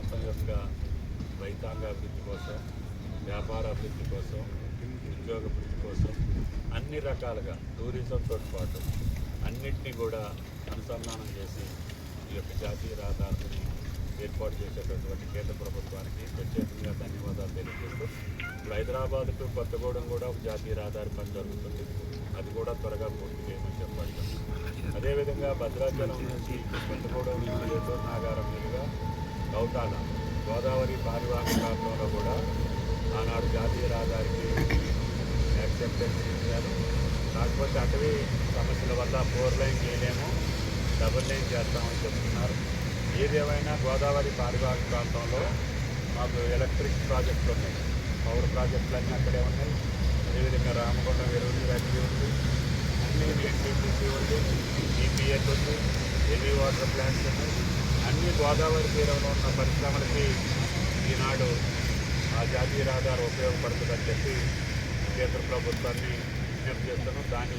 ప్రాంతం యొక్క రైతాంగాభివృద్ధి కోసం, వ్యాపార అభివృద్ధి కోసం, ఉద్యోగ వృద్ధి కోసం అన్ని రకాలుగా టూరిజంతో పాటు అన్నిటినీ కూడా అనుసంధానం చేసి ఈ యొక్క జాతీయ రహదారిని ఏర్పాటు చేసేటటువంటి కేంద్ర ప్రభుత్వానికి ప్రత్యేకంగా ధన్యవాదాలు తెలియజేస్తూ ఇప్పుడు హైదరాబాద్ టు కొత్తగూడెం కూడా ఒక జాతీయ రహదారి పని జరుగుతుంది. అది కూడా త్వరగా పూర్తి చేయమని చెప్పాలి. అదేవిధంగా భద్రాచలం నుంచి కొత్తగూడెం నుంచి ఏటూరు నాగారం మీదుగా గౌతాల గోదావరి పారివాహక ప్రాంతంలో కూడా ఆనాడు జాతీయ రహదారికి యాక్సెప్టెన్స్ ఇచ్చారు. కాకపోతే అటవీ సమస్యల వల్ల 4 లైన్ చేయలేము, డబుల్ లైన్ చేస్తామని చెప్తున్నారు. ఏదేమైనా గోదావరి పారివాహక ప్రాంతంలో మాకు ఎలక్ట్రిక్ ప్రాజెక్టులు ఉన్నాయి, పవర్ ప్రాజెక్టులు అన్నీ అక్కడే ఉన్నాయి. అదేవిధంగా రామగుండం ఎరువులు ఫ్యాక్టరీ ఉంది, అన్నీ ఎన్టీపీసీ ఉంది, ఈపీఎల్ ఉంది, హెవీ వాటర్ ప్లాంట్స్ ఉన్నాయి. అన్ని గోదావరి తీరంలో ఉన్న పరిశ్రమలకి ఈనాడు ఆ జాతీయ రహదారి ఉపయోగపడుతుందని చెప్పి కేంద్ర ప్రభుత్వాన్ని విజ్ఞప్తి చేస్తున్నాం. దాన్ని